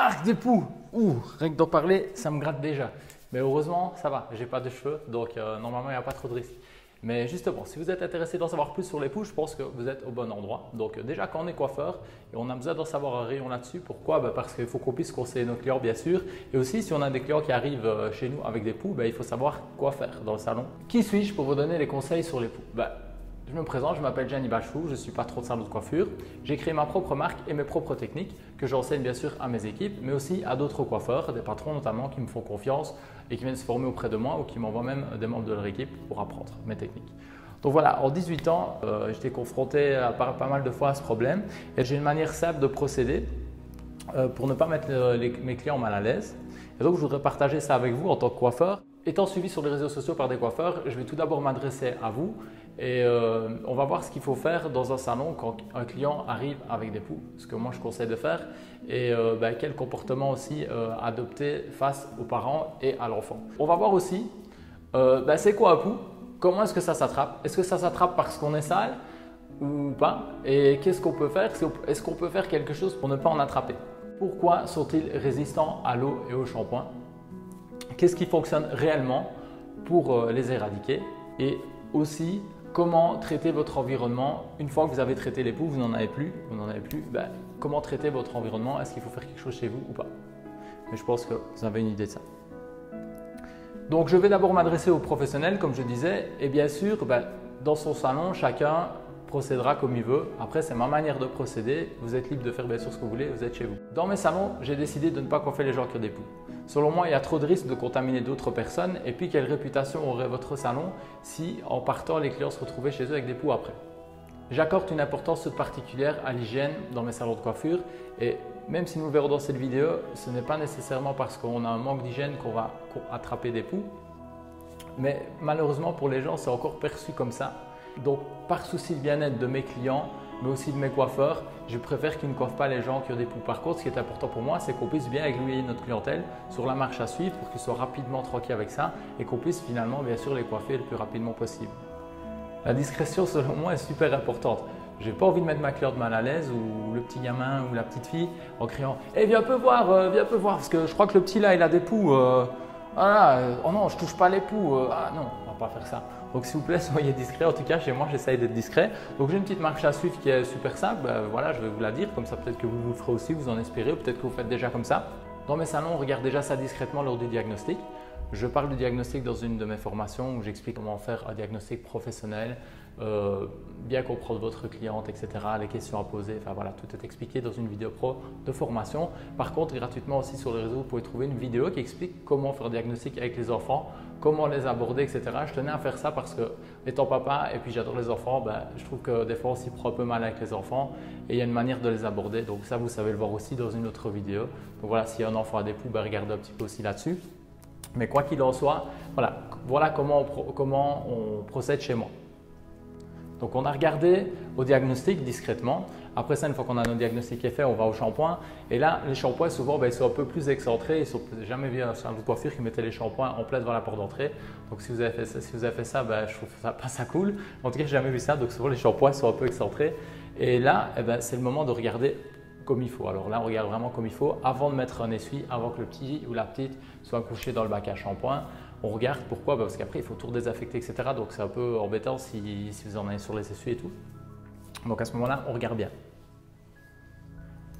arc des poux. Rien que d'en parler, ça me gratte déjà. Mais heureusement, ça va, j'ai pas de cheveux, donc normalement, il n'y a pas trop de risques. Mais justement, si vous êtes intéressé d'en savoir plus sur les poux, je pense que vous êtes au bon endroit. Donc déjà, quand on est coiffeur, et on a besoin d'en savoir un rayon là-dessus. Pourquoi? Parce qu'il faut qu'on puisse conseiller nos clients, bien sûr. Et aussi, si on a des clients qui arrivent chez nous avec des poux, il faut savoir quoi faire dans le salon. Qui suis-je pour vous donner les conseils sur les poux? Je me présente, je m'appelle Gianni Bachou, je suis patron de salon de coiffure. J'ai créé ma propre marque et mes propres techniques que j'enseigne bien sûr à mes équipes, mais aussi à d'autres coiffeurs, des patrons notamment qui me font confiance et qui viennent se former auprès de moi ou qui m'envoient même des membres de leur équipe pour apprendre mes techniques. Donc voilà, en 18 ans, j'étais confronté pas mal de fois à ce problème et j'ai une manière simple de procéder pour ne pas mettre mes clients mal à l'aise. Et donc je voudrais partager ça avec vous en tant que coiffeur. Étant suivi sur les réseaux sociaux par des coiffeurs, je vais tout d'abord m'adresser à vous et on va voir ce qu'il faut faire dans un salon quand un client arrive avec des poux, ce que moi je conseille de faire et quel comportement aussi adopter face aux parents et à l'enfant. On va voir aussi c'est quoi un poux, comment est-ce que ça s'attrape, est-ce que ça s'attrape parce qu'on est sale ou pas et qu'est-ce qu'on peut faire, est-ce qu'on peut faire quelque chose pour ne pas en attraper. Pourquoi sont-ils résistants à l'eau et au shampoing? Qu'est-ce qui fonctionne réellement pour les éradiquer et aussi comment traiter votre environnement une fois que vous avez traité les poux, vous n'en avez plus, comment traiter votre environnement, est-ce qu'il faut faire quelque chose chez vous ou pas? Mais je pense que vous avez une idée de ça. Donc je vais d'abord m'adresser aux professionnels comme je disais et bien sûr dans son salon chacun procédera comme il veut. Après, c'est ma manière de procéder. Vous êtes libre de faire bien sûr ce que vous voulez, vous êtes chez vous. Dans mes salons, j'ai décidé de ne pas coiffer les gens qui ont des poux. Selon moi, il y a trop de risques de contaminer d'autres personnes. Et puis, quelle réputation aurait votre salon si en partant, les clients se retrouvaient chez eux avec des poux après? J'accorde une importance toute particulière à l'hygiène dans mes salons de coiffure. Et même si nous le verrons dans cette vidéo, ce n'est pas nécessairement parce qu'on a un manque d'hygiène qu'on va attraper des poux. Mais malheureusement, pour les gens, c'est encore perçu comme ça. Donc, par souci de bien-être de mes clients, mais aussi de mes coiffeurs, je préfère qu'ils ne coiffent pas les gens qui ont des poux. Par contre, ce qui est important pour moi, c'est qu'on puisse bien aiguiller notre clientèle sur la marche à suivre pour qu'ils soient rapidement tranquilles avec ça et qu'on puisse finalement, bien sûr, les coiffer le plus rapidement possible. La discrétion, selon moi, est super importante. Je n'ai pas envie de mettre ma cliente mal à l'aise ou le petit gamin ou la petite fille en criant « Eh, viens un peu voir, parce que je crois que le petit là, il a des poux. Oh non, je touche pas les poux. Ah non, on va pas faire ça. » Donc s'il vous plaît, soyez discret. En tout cas, chez moi, j'essaye d'être discret. Donc j'ai une petite marche à suivre qui est super simple. Voilà, je vais vous la dire. Comme ça, peut-être que vous le ferez aussi, vous en espérez. Ou peut-être que vous faites déjà comme ça. Dans mes salons, on regarde déjà ça discrètement lors du diagnostic. Je parle du diagnostic dans une de mes formations où j'explique comment faire un diagnostic professionnel, bien comprendre votre cliente, etc., les questions à poser. Enfin voilà, tout est expliqué dans une vidéo pro de formation. Par contre, gratuitement aussi sur les réseaux, vous pouvez trouver une vidéo qui explique comment faire un diagnostic avec les enfants, comment les aborder, etc. Je tenais à faire ça parce que, étant papa et puis j'adore les enfants, je trouve que des fois on s'y prend un peu mal avec les enfants et il y a une manière de les aborder. Donc ça, vous savez le voir aussi dans une autre vidéo. Donc voilà, si un enfant a des poux, regardez un petit peu aussi là-dessus. Mais quoi qu'il en soit, voilà comment on procède chez moi. Donc on a regardé au diagnostic discrètement. Après ça, une fois qu'on a notre diagnostic est fait, on va au shampoing. Et là, les shampoings, souvent, ils sont un peu plus excentrés. J'ai jamais vu un salon de coiffure qui mettait les shampoings en place devant la porte d'entrée. Donc si vous avez fait ça, je trouve ça pas ça cool. En tout cas, j'ai jamais vu ça. Donc souvent, les shampoings sont un peu excentrés. Et là, c'est le moment de regarder comme il faut. Alors là, on regarde vraiment comme il faut avant de mettre un essuie, avant que le petit ou la petite soit couché dans le bac à shampoing. On regarde pourquoi, parce qu'après il faut tout désinfecter, etc. Donc c'est un peu embêtant si vous en avez sur les essuies et tout. Donc à ce moment-là, on regarde bien.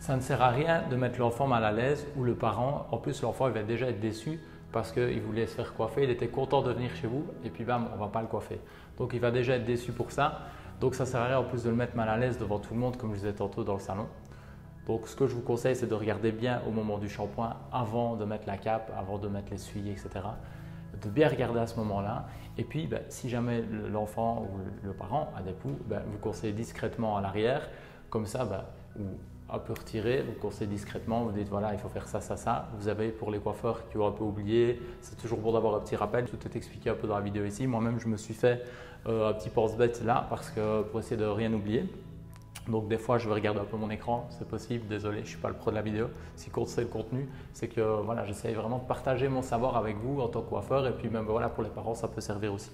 Ça ne sert à rien de mettre l'enfant mal à l'aise ou le parent. En plus, l'enfant il va déjà être déçu parce qu'il voulait se faire coiffer, il était content de venir chez vous et puis bam, on ne va pas le coiffer. Donc il va déjà être déçu pour ça. Donc ça ne sert à rien en plus de le mettre mal à l'aise devant tout le monde comme je disais tantôt dans le salon. Donc, ce que je vous conseille, c'est de regarder bien au moment du shampoing, avant de mettre la cape, avant de mettre l'essuie, etc. De bien regarder à ce moment-là. Et puis, si jamais l'enfant ou le parent a des poux, vous conseillez discrètement à l'arrière. Comme ça, ou un peu retiré, vous conseillez discrètement, vous dites voilà, il faut faire ça, ça, ça. Vous avez pour les coiffeurs qui ont un peu oublié, c'est toujours bon d'avoir un petit rappel. Tout est expliqué un peu dans la vidéo ici. Moi-même, je me suis fait un petit pense-bête là pour essayer de rien oublier. Donc des fois, je vais regarder un peu mon écran, c'est possible, désolé, je ne suis pas le pro de la vidéo. Ce qui compte, c'est le contenu, c'est que voilà, j'essaie vraiment de partager mon savoir avec vous en tant que coiffeur et puis même voilà, pour les parents, ça peut servir aussi.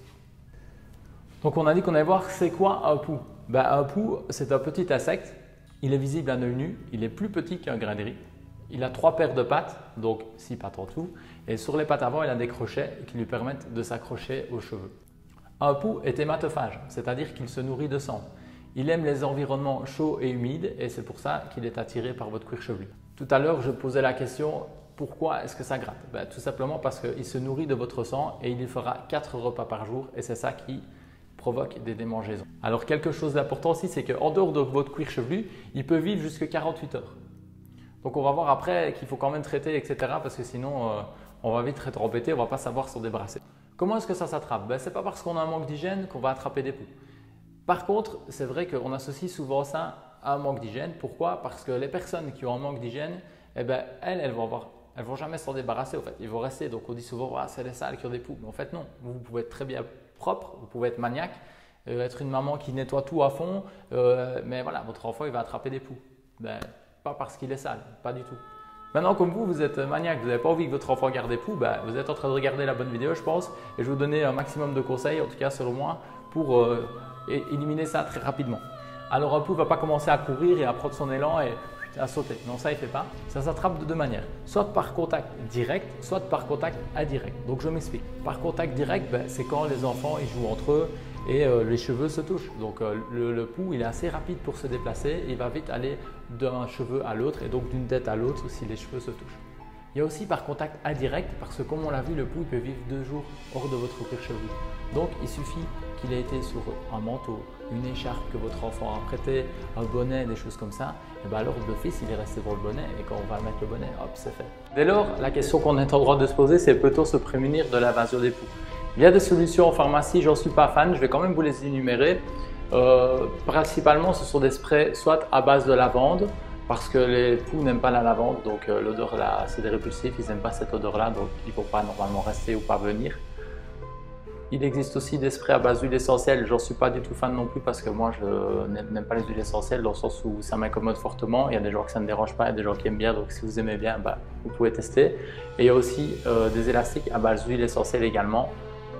Donc on a dit qu'on allait voir c'est quoi un poux. Un poux, c'est un petit insecte, il est visible à l'œil nu, il est plus petit qu'un grain de riz Il a 3 paires de pattes, donc 6 pattes en tout. Et sur les pattes avant, il a des crochets qui lui permettent de s'accrocher aux cheveux. Un pou est hématophage, c'est-à-dire qu'il se nourrit de sang. Il aime les environnements chauds et humides et c'est pour ça qu'il est attiré par votre cuir chevelu. Tout à l'heure, je posais la question « Pourquoi est-ce que ça gratte ?» Tout simplement parce qu'il se nourrit de votre sang et il y fera 4 repas par jour et c'est ça qui provoque des démangeaisons. Alors quelque chose d'important aussi, c'est qu'en dehors de votre cuir chevelu, il peut vivre jusqu'à 48 heures. Donc on va voir après qu'il faut quand même traiter, etc. parce que sinon on va vite être embêté, on ne va pas savoir s'en débarrasser. Comment est-ce que ça s'attrape? Ce n'est pas parce qu'on a un manque d'hygiène qu'on va attraper des poux. Par contre, c'est vrai qu'on associe souvent ça à un manque d'hygiène. Pourquoi? Parce que les personnes qui ont un manque d'hygiène, elles vont jamais s'en débarrasser. En fait. Ils vont rester. Donc on dit souvent c'est les sales qui ont des poux. Mais en fait non, vous pouvez être très bien propre, vous pouvez être maniaque, être une maman qui nettoie tout à fond, mais voilà, votre enfant il va attraper des poux. Pas parce qu'il est sale, pas du tout. Maintenant, comme vous êtes maniaque, vous n'avez pas envie que votre enfant garde des poux, vous êtes en train de regarder la bonne vidéo, je pense, et je vais vous donner un maximum de conseils, en tout cas selon moi, pour éliminer ça très rapidement. Alors un pou ne va pas commencer à courir et à prendre son élan et à sauter. Non, ça il ne fait pas. Ça s'attrape de deux manières. Soit par contact direct, soit par contact indirect. Donc je m'explique. Par contact direct, c'est quand les enfants ils jouent entre eux et les cheveux se touchent. Donc le pou il est assez rapide pour se déplacer. Il va vite aller d'un cheveu à l'autre et donc d'une tête à l'autre si les cheveux se touchent. Il y a aussi par contact indirect parce que comme on l'a vu, le pou il peut vivre 2 jours hors de votre cuir chevelu. Donc il suffit qu'il ait été sur un manteau, une écharpe que votre enfant a prêté, un bonnet, des choses comme ça, et alors d'office il est resté dans le bonnet et quand on va mettre le bonnet, hop, c'est fait. Dès lors, la question qu'on est en droit de se poser, c'est peut-on se prémunir de l'invasion des poux? Il y a des solutions en pharmacie, j'en suis pas fan, je vais quand même vous les énumérer. Principalement, ce sont des sprays soit à base de lavande, parce que les poux n'aiment pas la lavande, donc l'odeur là, c'est des répulsifs, ils n'aiment pas cette odeur-là, donc ils ne vont pas normalement rester ou pas venir. Il existe aussi des sprays à base d'huile essentielle, j'en suis pas du tout fan non plus parce que moi je n'aime pas les huiles essentielles dans le sens où ça m'incommode fortement. Il y a des gens que ça ne dérange pas, il y a des gens qui aiment bien, donc si vous aimez bien, vous pouvez tester. Et il y a aussi des élastiques à base d'huile essentielle également.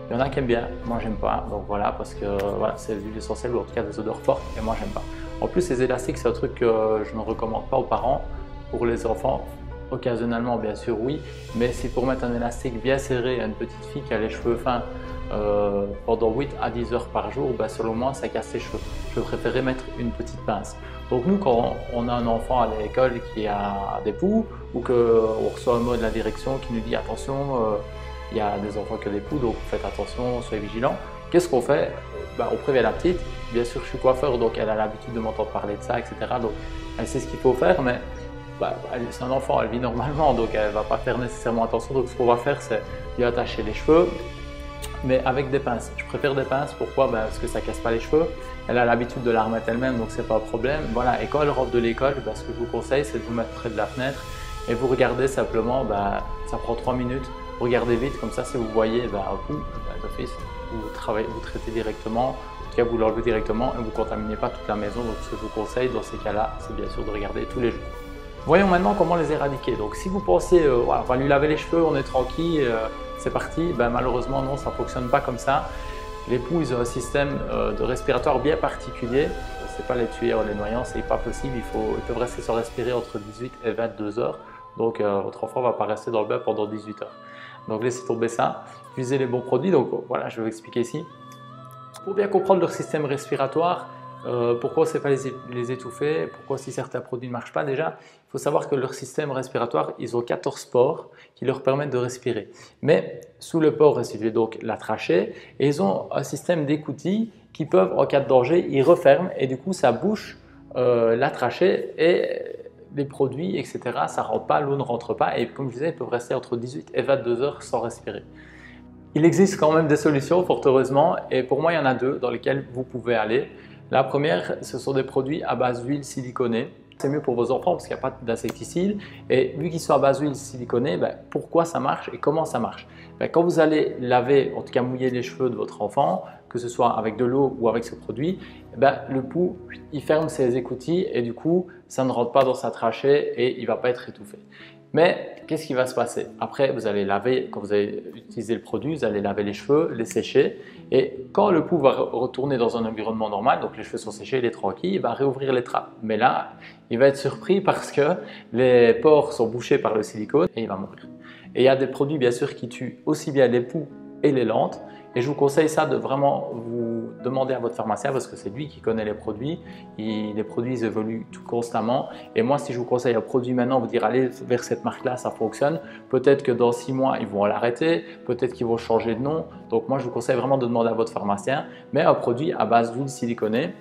Il y en a qui aiment bien, moi j'aime pas, donc voilà, parce que voilà, c'est des huiles essentielles ou en tout cas des odeurs fortes et moi j'aime pas. En plus, les élastiques, c'est un truc que je ne recommande pas aux parents. Pour les enfants, occasionnellement, bien sûr, oui. Mais si pour mettre un élastique bien serré à une petite fille qui a les cheveux fins pendant 8 à 10 heures par jour, selon moi, ça casse ses cheveux. Je préférais mettre une petite pince. Donc nous, quand on a un enfant à l'école qui a des poux ou qu'on reçoit un mot de la direction qui nous dit « Attention, il y a des enfants qui ont des poux, donc faites attention, soyez vigilants », qu'est-ce qu'on fait? On prévient la petite. Bien sûr, je suis coiffeur, donc elle a l'habitude de m'entendre parler de ça, etc. Donc, elle sait ce qu'il faut faire, mais c'est un enfant, elle vit normalement, donc elle ne va pas faire nécessairement attention. Donc, ce qu'on va faire, c'est lui attacher les cheveux, mais avec des pinces. Je préfère des pinces, pourquoi? Parce que ça ne casse pas les cheveux. Elle a l'habitude de la remettre elle-même, donc ce n'est pas un problème. Voilà. Et quand elle rentre de l'école, ce que je vous conseille, c'est de vous mettre près de la fenêtre et vous regardez simplement, ça prend 3 minutes. Regardez vite, comme ça, si vous voyez un coup, d'office, vous traitez directement. En tout cas, vous l'enlevez directement et vous ne contaminez pas toute la maison. Donc, ce que je vous conseille dans ces cas-là, c'est bien sûr de regarder tous les jours. Voyons maintenant comment les éradiquer. Donc, si vous pensez, on va lui laver les cheveux, on est tranquille, c'est parti, malheureusement, non, ça ne fonctionne pas comme ça. Les poux, ils ont un système de respiratoire bien particulier. Ce n'est pas les tuer en les noyant, ce n'est pas possible. Ils peuvent rester sans respirer entre 18 et 22 heures. Donc, votre enfant ne va pas rester dans le bain pendant 18 heures. Donc, laissez tomber ça. Utilisez les bons produits. Donc, voilà, je vais vous expliquer ici. Pour bien comprendre leur système respiratoire, pourquoi on ne sait pas les étouffer, pourquoi si certains produits ne marchent pas déjà, il faut savoir que leur système respiratoire, ils ont 14 pores qui leur permettent de respirer. Mais sous le pore est situé donc la trachée et ils ont un système d'écoutilles qui peuvent, en cas de danger, ils referment et du coup ça bouche la trachée et les produits, etc. ça ne rentre pas, l'eau ne rentre pas et comme je disais, ils peuvent rester entre 18 et 22 heures sans respirer. Il existe quand même des solutions, fort heureusement, et pour moi, il y en a 2 dans lesquelles vous pouvez aller. La première, ce sont des produits à base d'huile siliconée. C'est mieux pour vos enfants parce qu'il n'y a pas d'insecticide. Et vu qu'ils sont à base d'huile siliconée, pourquoi ça marche et comment ça marche? Quand vous allez laver, en tout cas mouiller les cheveux de votre enfant, que ce soit avec de l'eau ou avec ce produit, eh ben, le pouls, il ferme ses écoutilles et du coup, ça ne rentre pas dans sa trachée et il ne va pas être étouffé. Mais qu'est-ce qui va se passer? Après, vous allez laver, quand vous avez utilisé le produit, vous allez laver les cheveux, les sécher. Et quand le pouls va retourner dans un environnement normal, donc les cheveux sont séchés, il est tranquille, il va réouvrir les trappes. Mais là, il va être surpris parce que les pores sont bouchés par le silicone et il va mourir. Et il y a des produits bien sûr qui tuent aussi bien les poux et les lentes. Et je vous conseille ça de vraiment vous demander à votre pharmacien parce que c'est lui qui connaît les produits. Les produits évoluent tout constamment. Et moi, si je vous conseille un produit maintenant, vous dire allez vers cette marque-là, ça fonctionne. Peut-être que dans 6 mois, ils vont l'arrêter. Peut-être qu'ils vont changer de nom. Donc moi, je vous conseille vraiment de demander à votre pharmacien. Mais un produit à base d'huile siliconée.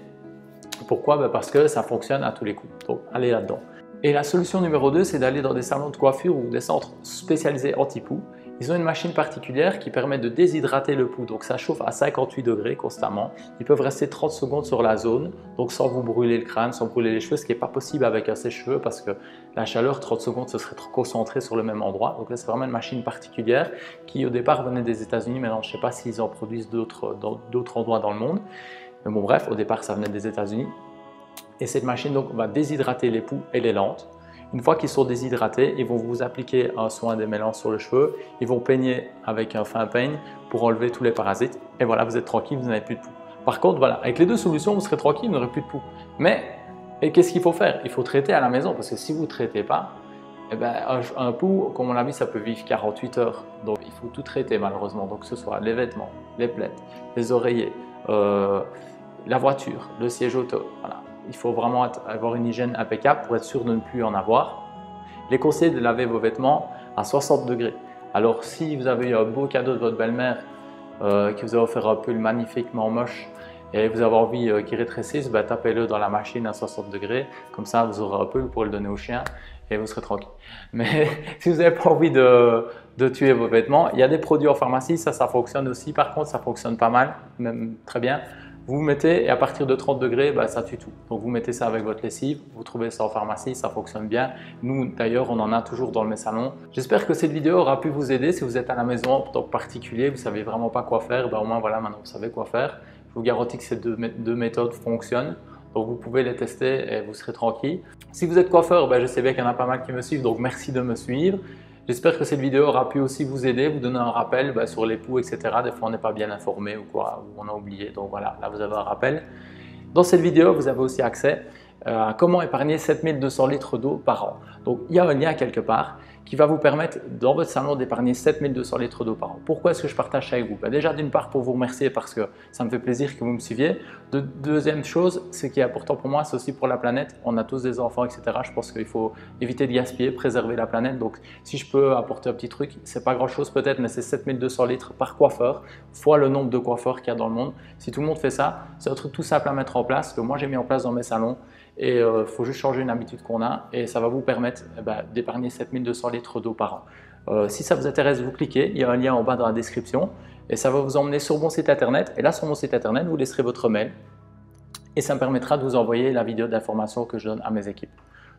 Pourquoi? Ben parce que ça fonctionne à tous les coups. Donc allez là-dedans. Et la solution numéro 2, c'est d'aller dans des salons de coiffure ou des centres spécialisés anti-poux. Ils ont une machine particulière qui permet de déshydrater le pouls. Donc ça chauffe à 58 degrés constamment. Ils peuvent rester 30 secondes sur la zone, donc sans vous brûler le crâne, sans brûler les cheveux, ce qui n'est pas possible avec un sèche-cheveux parce que la chaleur, 30 secondes, ce serait trop concentré sur le même endroit. Donc là, c'est vraiment une machine particulière qui au départ venait des États-Unis. Maintenant, je ne sais pas s'ils en produisent dans d'autres endroits dans le monde. Mais bon, bref, au départ, ça venait des États-Unis. Et cette machine donc, va déshydrater les poux et les lentes. Une fois qu'ils sont déshydratés, ils vont vous appliquer un soin démêlant sur le cheveu. Ils vont peigner avec un fin peigne pour enlever tous les parasites. Et voilà, vous êtes tranquille, vous n'avez plus de poux. Par contre, voilà, avec les deux solutions, vous serez tranquille, vous n'aurez plus de poux. Mais qu'est-ce qu'il faut faire? Il faut traiter à la maison parce que si vous ne traitez pas, eh ben, un pouls, comme on l'a vu, ça peut vivre 48 heures. Donc, il faut tout traiter malheureusement. Donc, que ce soit les vêtements, les plaids, les oreillers, la voiture, le siège auto. Voilà. Il faut vraiment avoir une hygiène impeccable pour être sûr de ne plus en avoir. Les conseils de laver vos vêtements à 60 degrés. Alors si vous avez eu un beau cadeau de votre belle-mère qui vous a offert un pull magnifiquement moche et vous avez envie qu'il rétrécisse, ben, tapez-le dans la machine à 60 degrés. Comme ça, vous aurez un pull pour le donner au chien et vous serez tranquille. Mais si vous n'avez pas envie de tuer vos vêtements, il y a des produits en pharmacie, ça fonctionne aussi. Par contre, ça fonctionne pas mal, même très bien. Vous mettez et à partir de 30 degrés, bah, ça tue tout. Donc vous mettez ça avec votre lessive, vous trouvez ça en pharmacie, ça fonctionne bien. Nous d'ailleurs, on en a toujours dans mes salons. J'espère que cette vidéo aura pu vous aider. Si vous êtes à la maison en tant que particulier, vous ne savez vraiment pas quoi faire, bah, au moins voilà, maintenant vous savez quoi faire. Je vous garantis que ces deux méthodes fonctionnent. Donc vous pouvez les tester et vous serez tranquille. Si vous êtes coiffeur, bah, je sais bien qu'il y en a pas mal qui me suivent, donc merci de me suivre. J'espère que cette vidéo aura pu aussi vous aider, vous donner un rappel sur les poux, etc. Des fois, on n'est pas bien informé ou quoi, ou on a oublié. Donc voilà, là, vous avez un rappel. Dans cette vidéo, vous avez aussi accès à comment épargner 7200 litres d'eau par an. Donc, il y a un lien quelque part qui va vous permettre dans votre salon d'épargner 7200 litres d'eau par an. Pourquoi est-ce que je partage ça avec vous? Déjà, d'une part, pour vous remercier parce que ça me fait plaisir que vous me suiviez. Deuxième chose, ce qui est important pour moi, c'est aussi pour la planète. On a tous des enfants, etc. Je pense qu'il faut éviter de gaspiller, préserver la planète. Donc, si je peux apporter un petit truc, c'est pas grand-chose peut-être, mais c'est 7200 litres par coiffeur, fois le nombre de coiffeurs qu'il y a dans le monde. Si tout le monde fait ça, c'est un truc tout simple à mettre en place, que moi j'ai mis en place dans mes salons. Et il faut juste changer une habitude qu'on a et ça va vous permettre d'épargner 7200 litres d'eau par an. Si ça vous intéresse, vous cliquez, il y a un lien en bas dans la description et ça va vous emmener sur mon site internet. Et là, sur mon site internet, vous laisserez votre mail et ça me permettra de vous envoyer la vidéo d'information que je donne à mes équipes.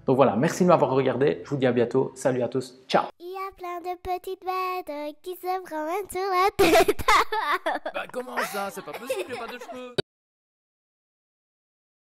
Donc voilà, merci de m'avoir regardé, je vous dis à bientôt, salut à tous, ciao! Il y a plein de petites bêtes qui se promènent sur la tête. Bah comment ça? C'est pas possible, j'ai pas de cheveux!